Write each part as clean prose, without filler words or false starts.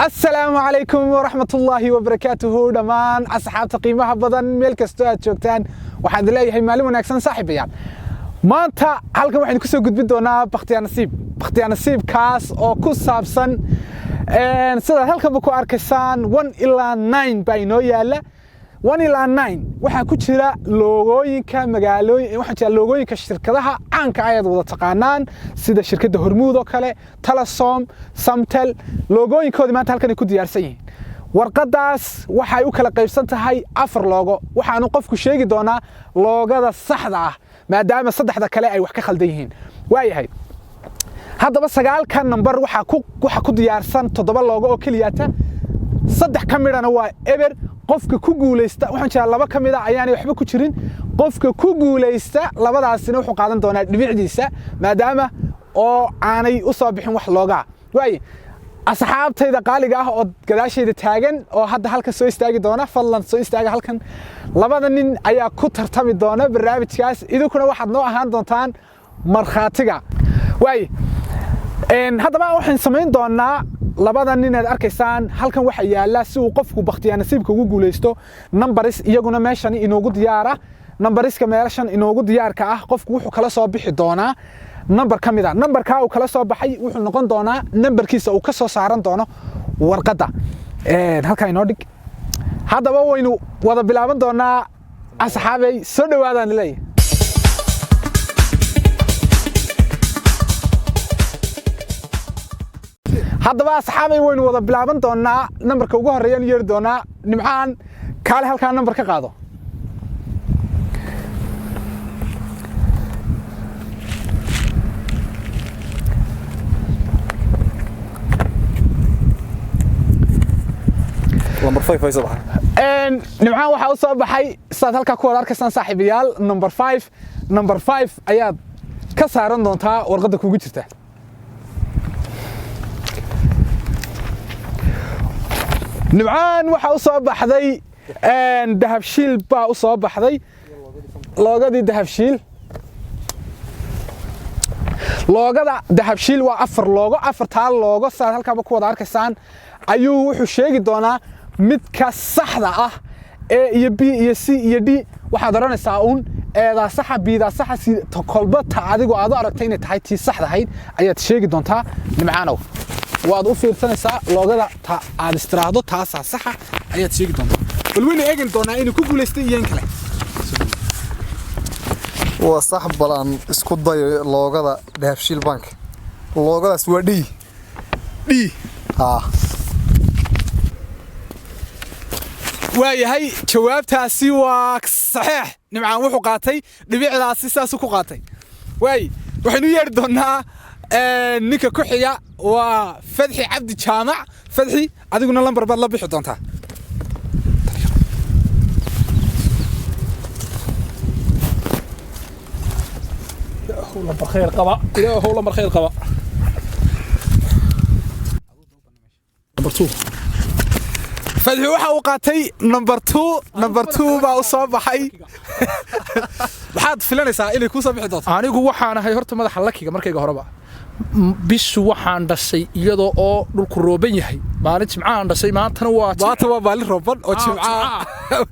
السلام عليكم ورحمة الله وبركاته دمان أصحاب قيمة بدن ملك استوات شوكتان وحد الله هي معلومة أحسن صاحب يعني ما أنت حلقة واحد كسر قد بدونا بختي نصيب كاس أو كوساب سن سيدا حلقة بكو أركسان 1 إلى 9 بينو يلا 1 إلى 9 waxaa ku jira loogooyinka magaalooyin waxa jira loogooyinka shirkadaha caanka ah ee wada taqaanaan sida shirkadda Hormuud oo kale Telesom Samtel loogooyinkooda maanta halkan ku diyaarsan yihiin warqadaas waxay u kala qaybsan tahay 4 loogo waxaanu qofku sheegi doonaa loogada saxda ah maadaama saddexda kale ay wax ka khaldan yihiin waayahay haddaba 9 ka number waxa ku diyaarsan 7 loogo oo kaliyaata saddex kamidana waa ever qofka ku guuleysta waxaan jeclaa laba kamid ah ayaanay waxba ku jirin qofka ku guuleysta labadaasina wuxuu qaadan doonaa dhibicdiisa maadaama oo aanay u soo bixin wax looga way asxaabtayda qaaliga ah oo gadaashayda taagan oo hadda halka soo istaagi doona fadlan soo istaaga halkan labada nin ayaa ku tartami doona barnaamijkaas idinkuna waxaad noo ahaan doontaan markhaatiga way haddaba waxaan samayn doonaa labada nin aad arkaysaan halkan waxa yaala si uu qofku bakhtiyaa nasiibka ugu guuleysto numbers iyaguna meeshan inoogu diyaara numberiska meeshan inoogu diyaarka ah qofku wuxuu kala soo bixi doonaa number kamid ah numberka uu kala soo baxay wuxuu noqon doonaa numberkiisa uu ka soo saaran doono warqada halka inoo dhig haddaba waynu wada bilaaban doonaa asxaabay soo dhawaadaan leeyahay haddaba asxaabay waynu wada bilaaban doonaa numberka ugu horeeyaan yeeri doonaa nimcaan kaale halka number ka qaado number 5 ay soo baxay nimcaan waxa uu soo baxay saad halka ku wada arkaysaan saaxiibayaal number 5 ayaad ka saaran doontaa warqada kugu jirta nimcaan waxa uu soo baxday dahabshiil baa u soo baxday loogadii dahabshiil loogada dahabshiil waa 4 loogo 4 loogo saad halkaaba ku wada arkaysaan ayuu wuxuu sheegi doonaa midka saxda ah A iyo B iyo C iyo D waxaad oranaysaa eeda saxa biida saxa si kolbata adigu aad aragtay inay tahay tii saxda ahayd ayaad sheegi doontaa nimcaanow waad u fiirsanaysaa loogada aad istiraahdo taas saxa ayaad sheegi doontaa bal weyn eegin doonaa inuu ku guuleystay iyeen kale waa sax balan isku day loogada dahabshiil bank loogadaas waa D waayahay jawaabtaasi waa saxiix nimcaan wuxuu qaatay dhibicdaasi saas ku qaatay waxaynu yeeri doonaa ninka ku xiga waa Fadxi Cabdi Jaamac Fadxi adiguna lambar baad la bixi doontaa lambar khayr qaba lambar khayr qaba number 2 Fadxi waxa uu qaatay number 2 baa u soo baxay waxaad filanaysaa inay ku soo bixi doonto anigu waxaan ahay horta madaxa lakiga markayga horeba bishu waxaan dhashay iyadoo oo dhulku rooban yahay maalin jimcahan dhashay maantana waa maalin rooban oo jimca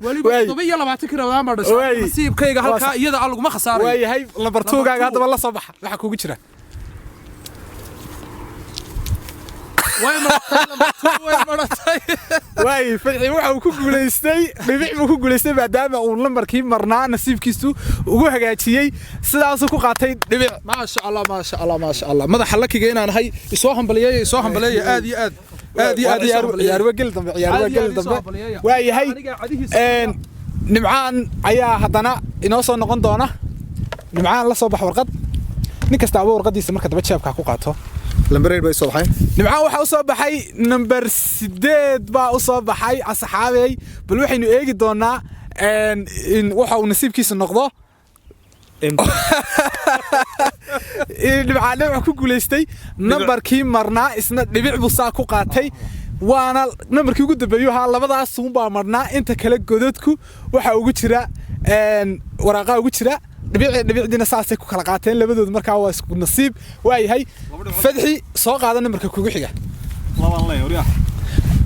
waliba 27 kilogram baa dhashay nasiibkayga halka iyada lagu ma khasaaray waayahay number 2 gaaga hadaba la soo baxa waxa kugu jira واي فدحي waxa uu ku guuleystay dhibic uu ku guuleystay maadaama uu lambarkii marnaa nasiibkiisu ugu hagaajiyay sidaas uu ku qaatay dhibic ma sha Allah madaxa lakiga inaan ahay isoo hambaleeyay aad iyo aad ciyaarwa gal dambe waayahay nimcaan ayaa hadana inoo soo noqon doona nimcaan la soo bax warqad nin kasta warqadiisa marka daba jeebka ku qaato lambar 8 bay soo baxay nimcaan waxa uu soo baxay number 8 baa u soo baxay asxaabay bal waxaynu eegi doonaa in waxa uu nasiibkiisa noqdo nimcaan waxa ku guuleystay numberkii marnaa isna dhibic buu saa ku qaatay waana numberkii ugu dambeeyay labadaas baa marnaa inta kale godadku waxa ugu jira waraqo ugu jira dhibicdina saasay ku kala qaateen labadood markaa waa isku nasiib waayahay Fadxi soo qaada numberka kugu xiga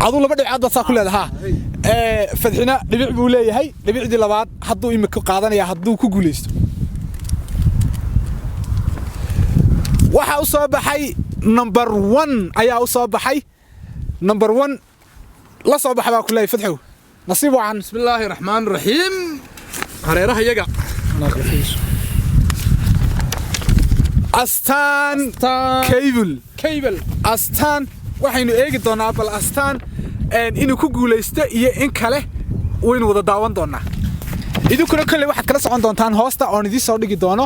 aduu laba dhibcood baad saa ku leedahay fadxina dhibic buu leeyahay dhibicdii labaad hadduu imika qaadanaya hadduu ku guuleysto waxa u soo baxay number 1 ayaa u soo baxay number 1 la soo baxay baa ku leeyahay fadxow nasiib wacan bismillaahi raxmaani raxiim hareeraha yaga astaan cable astaan waxaynu eegi doonaa bal astaan inuu ku guuleysto iyo in kale waynu wada daawan doonaa idinkuna kale waxaad kala socon doontaan hoosta oo idin soo dhigi doono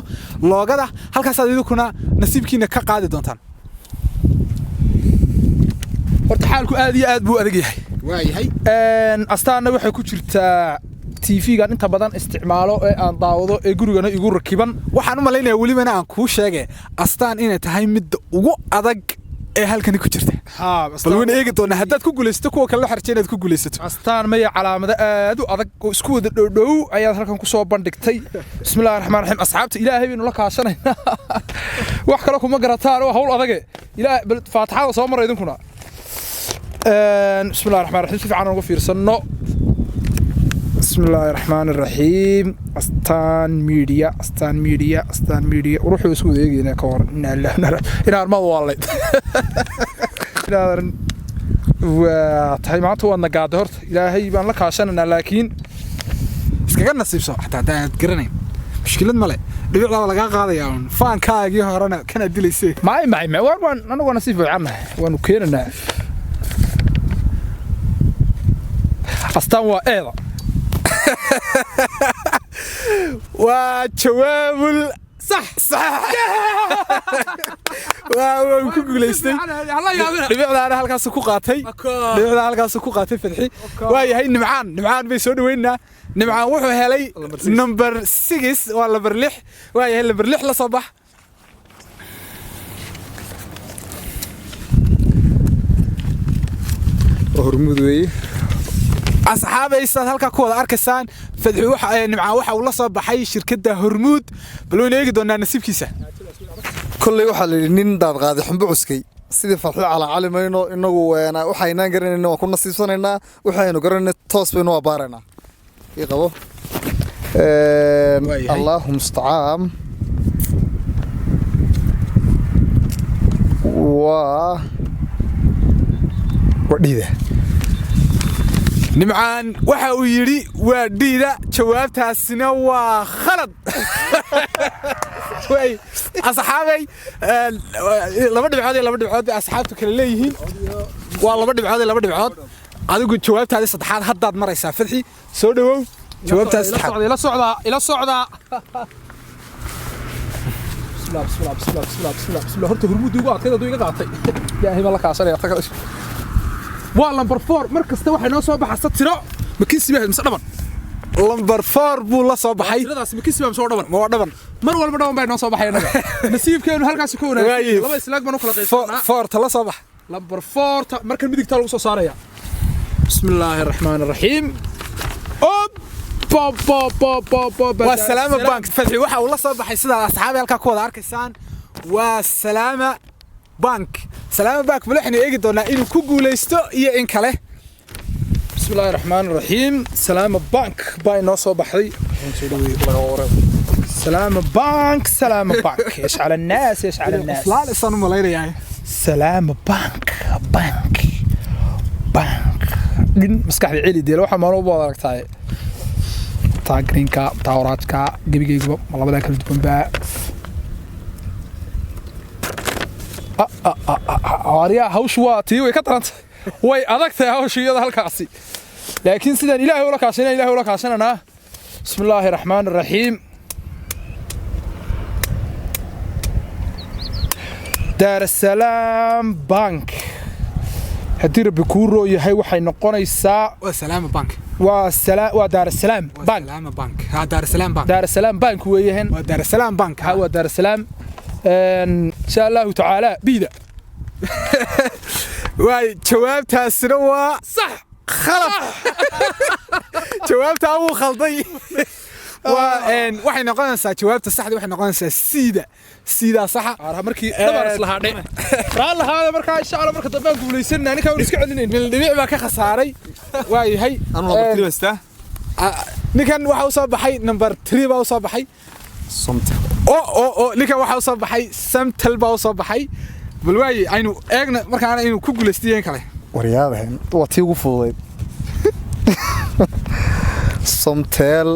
loogada halkaas aad idinkuna nasiibkiina ka qaadi doontaan horta xaalku aad iyo aad buu adag yahay waayahay astaanna waxay ku jirtaa TV-gan inta badan isticmaalo ee aan daawado ee gurigana igu rakiban waxaan u maleynayaa welibana aan kuu sheegay astaan inay tahay mid ugu adag ee halkani ku jirta bal weyn eegi doonaa haddaad ku guulaysato kuwa kale la xarjay inaad ku guulaysato astaan maya calaamado aad u adag oo isku wada dhowdhow ayaad halkan ku soo bandhigtay bismillaahi raxmaani raxiim asxaabta ilaahay baynu la kaashanaynaa wax kale kuma garataan waa hawl adage ilaahay faataxada soo maray idinkuna bismillaahi raxmaani raxiim si fiican uga fiirsano bismillaahi raxmaani raxiim astaan media wuxuu isku eegayna ka hor inaan ma waalay inaan waa tahay maanta waa nagaada horta ilaahay baan la kaashanaynaa laakiin iskaga nasiibso xataa haddaad garanayn mushkilad male dhibicdaada lagaa qaadayaa faankaagii horena kana dilaysay maay waan anagu nasiib fiicannahay waanu keenanaa astaan waa eeda وجواب صح waa ku guuleystay dhibicdaana halkaas ku qaatay fadxi waa yahay nimcaan bay soo dhaweynaa nimcaan wuxuu helay number 6 waa number 6 waa yahay number 6 la soo bax hormud weeye asxaabaysan halka ku wada arkaysaan fadxi waxa nimcaan waxa uu la soo baxay shirkadda hormuud bal weyn eegi doonaa nasiibkiisa kullay waxa la yiri nin daad qaaday xumbu cuskay sidii farxi cala calimayno inagu waxaynaan garanayna waan ku nasiibsanaynaa waxaynu garanayna toos baynu abaaraynaa ii qabo Allahu musta'an wadida nimcaan waxa uu yiri waa dhiida jawaabtaasina waa khalad way asxaabay laba dhibcood asxaabtu kala leeyihiin waa laba dhibcood adigu jawaabtaada saddexaad haddaad maraysaa fadxi soo dhawow jawaabtaada saddexaad ila socda bismillah horta hormuudii ugu adkeyd aduu iga qaatay ilaahay ma la kaashanaya waa number 4 mar kasta waxay noo soo baxaysa tiro makiisi baa mise dhaban number 4 buu la soo baxay tiradaas makiisi baa soo dhaban ma dhaban mar walba dhaban bay noo soo baxayna nasiibkeenu halkaas ku wanaagsan laba islaag baan u kala qaybsanaa 4 ta la soo bax number 4 marka midigta lagu soo saaraya bismillaahir rahmaanir rahiim waa salaama bank fadxi waxa uu la soo baxay sida asxaabi halka ku wada arkaysaan waa salaama bank bulaxna eegi doonaa inuu ku guuleysto iyo in kale bismillaahi raxmaani raxiim salaama bank baa inoo soo baxday salaama bank yashcala annaas islaal isaan u malaynayaa salaama bank dhin maskaxda celi deel waxa maalo baad aragtaay taa greenka taa orange-ka gebigeyguba labada kala duwan baa ariya hawshu waa tii way ka tarantay way adagtahay hawshu iyada halkaasi laakiin sidaan ilaahay ula kaashananaa bismillaahi raxmaani raxiim daarasalaam bank haddii rabbi kuu roo yahay waxay noqonaysaa waa salaama bank waa daarasalaam bank daarasalaam bank weeyaan waa daarasalaam bank waa daarasalaam insha allahu tacaala biida waay jawaabtaasina waa sax khalad jawaabtaa wuu khalday waxay noqonaysaa jawaabta saxda waxay noqonaysaa siida saxa markii dhabar isla haadhay raal lahaada markaa insha Allah marka dambe aan guulaysanaa ninka uu iska celinayn dhibic baa ka khasaaray waa yahay anu number 3 basta ninkan waxa uu soo baxay number 3 baa uu soo baxay somtel ninkan waxa uu soo baxay samtel baa uu soo baxay bal waayay aynu eegna markaana inuu ku guulaystiyeen kale waryaadahan waa tii ugu fududeyd somtel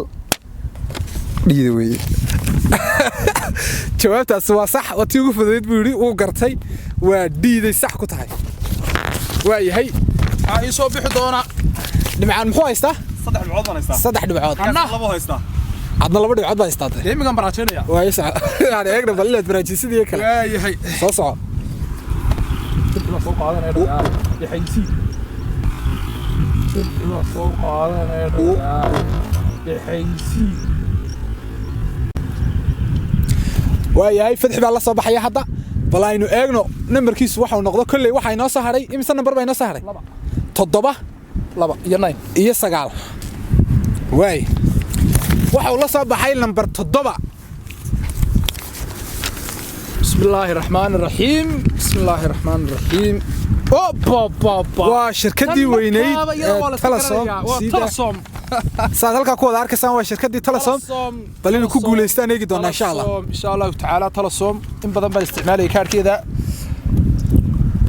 dhiida weeye jawaabtaas waa sax waa tii ugu fududeyd buu yidhi uu gartay waa dhiiday sax ku tahay waa yahay waxaa ii soo bixi doona dhimcaan muxuu haystaa 3 dhibcood baan haystaa 3 dhibcood labo haystaa adna 2 dhibcood baa haystaa deemigan baraajeynaya waa isa aan eegna bal inaad baraajisidii kale waa yahay soo soco soo qaadanaya yaxaysi soo qaadanaya yaxaysi waa yahay fadxi baa la soo baxaya hadda bal aynu eegno nambarkiisu waxa uu noqdo kolley waxa inoo soo haray imisa nambar baa inoo soo haray 7 2 iyo 9 iyo 9 waay waxa uu la soo baxay nambar 7 bismillaahi raxmaani raxiim bismillaahi raxmaani raxiim waa shirkadii weynayd Telesom saad halkaa ku wada arkaysaan waa shirkadii Telesom bal inuu ku guuleystaan eegi doonaa insha Allah tacaala Telesom in badan baan isticmaalay kaarkeeda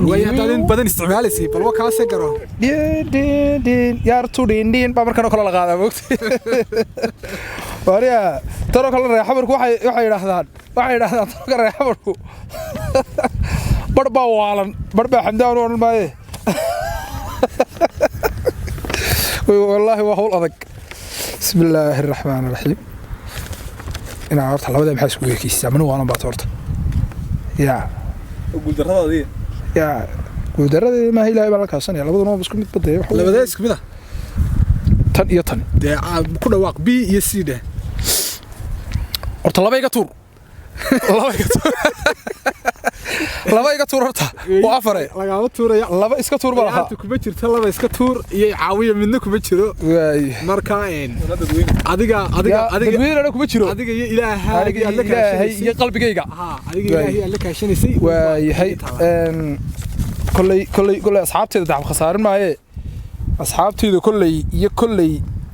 way hadaan badan isticmaalaysay bal waa kaasay garo yaar tudin baa markan kala la qaadaa waqti wariya taro kala reexabarku waxay yiraahdaan taro reexabarku barba waalan barba xamdaan oo maaye والله وهو الأضق بسم الله الرحمن الرحيم أنا عرفت على وضع محاسب ويكيس منو أنا بعتورت يا قول درada دي يا قول درada ما هي لا يبالك عشان يلا بدنا بس كنت بدي لا بدي اسك بده تن يا تن ده كل واق بي يسيده horta laba iga tuur laba iga tuur horta waa afare lagama tuuraya laba iska tuur baa lahaa kuma jirta laba iska tuur iyo caawiya midna kuma jiro waay marka adiga dadweynaha kuma jiro adiga iyo ilaahay iyo qalbigayga adiga ilaahay alla kaashanaysay waay kolley asxaabteeda tacab khasaarin maaye asxaabteeda kolley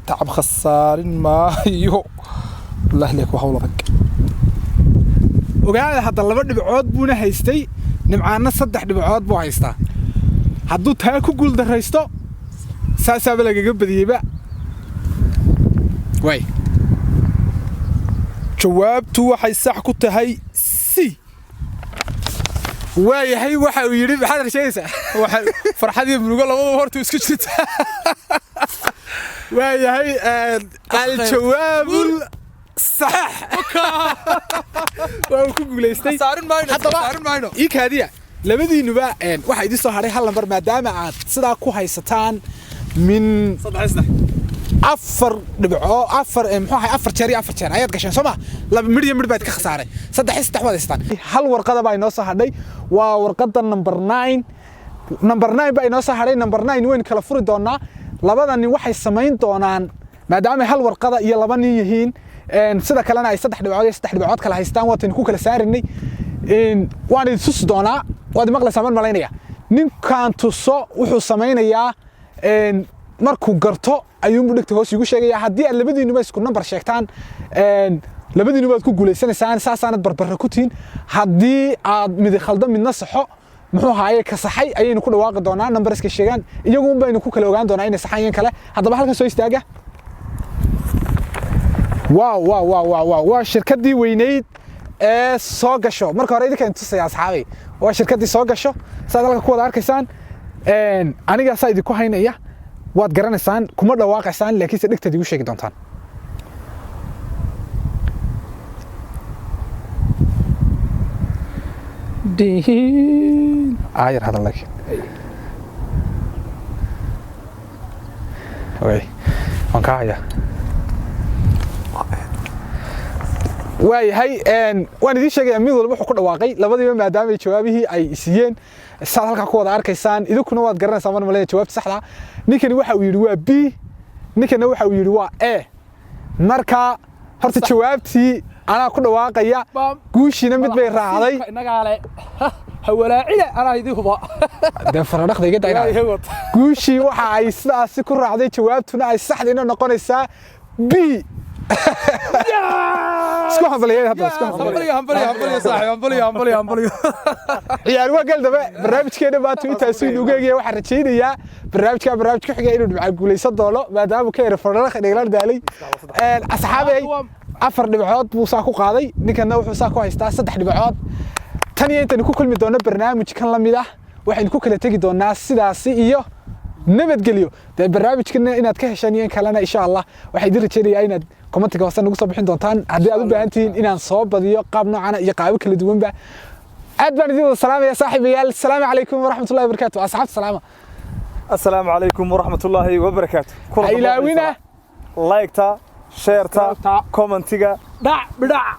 tacab khasaarin maayo wallahi leek waxa wala ogaada hadda 2 dhibcood buuna haystay nimcaana 3 dhibcood buu haystaa hadduu taa ku guul dareysto saasaaba lagaga badiyeyba way jawaabtu waxay sax ku tahay si waayahay waxa uu yiri maxaad rashaysaa waxa farxadii murugo labada hortu isku jirta waayahay al-jawaabul صح waa ku guuleystay saarin maayno iikaadiya labadiinuba waxa idin soo haray hal lambar maadaama aad sidaa ku haysataan min 3 afar muxuu jeer ayaad gasheen Soomaa laba midh baad ka khasaaray 3 waad haystaan hal warqada baa inoo soo hadhay waa warqada number 9 baa inoo soo hadhay number 9 weyn kala furi doonaa labadan waxay sameyn doonaan maadaama hal warqada iyo laba nin yihiin sida kalena ay 3 dhibcood kala haystaan waatan ku kala saarinay waan idin tusi doonaa waad maqlaysaa malaynaya ninkan tuso wuxuu sameynayaa markuu garto ayuu dhigta hoos ugu sheegaya haddii aad labadiinuba isku number sheegtaan labadiinuba aad ku guuleysanaysaan saasaanad barbar ku tiin haddii aad mid khaldan midna saxo muxuu haayay ka saxay ayaynu ku dhawaaqi doonaa number iska sheegan iyagu baynu ku kala ogaan doonaa inay saxayeen kale haddaba halkan soo istaaga waa shirkadii weynayd ee soo gasho marka hore idinka tusay asxaabay waa shirkadii soo gasho saad halka ku wada arkaysaan aniga saa idinku haynaya waad garanaysaan kuma dhawaaqaysaan laakiin dhigtad igu sheegi doontaan ayar hada laakiin waan ka hayaa waayahay waan idin sheegayaa mid walba wuxuu ku dhawaaqay labadiiba maadaama jawaabihii ay siiyeen saad halka ku wada arkaysaan idinkuna waad garanaysaa mar maleeya jawaabta saxda ninkani waxa uu yiri waa B ninkana waxa uu yiri waa A marka horta jawaabtii anaa ku dhawaaqaya guushiina mid bay raacday inagaale hawalaacile anaa idii huba dee faradhaqda iga dayna guushii waxa ay sidaasi ku raacday jawaabtuna ay saxdiina noqonaysaa B isku hambaliyay hadda isku hambaliyo saaxiib hambaliyo ciyaar waa gal dabe barnaamijkeena maanta intaas uu nugeeyay waxa rajaynayaa barnaamij ku xiga inuu dhibco guuleysan doono maadaama ka yar faradhaq dhiglan daalay asxaabay 4 dhibcood buu saa ku qaaday ninkana wuxuu saa ku haystaa 3 dhibcood tan iyo intaan ku kulmi doono barnaamijkan la mid ah waxaan ku kala tagi doonaa sidaasi iyo nabadgelyo barnaamijkana inaad ka heshaan iyo kalena insha Allah waxay idin rajaynayaa inaad commentiga hoose nagu soo bixin doontaan haddii aad u baahan tihiin inaan soo badiyo qaab noocan iyo qaab kala duwan ba aad baan idin salaamaya saaxiibayaal assalaamu calaykum waraxmatullaahi wabarakaatuh asxaabta salaama assalaamu calaykum waraxmatullaahi wabarakaatuh ilaawina like-ta share-ta commentiga dhac bidhac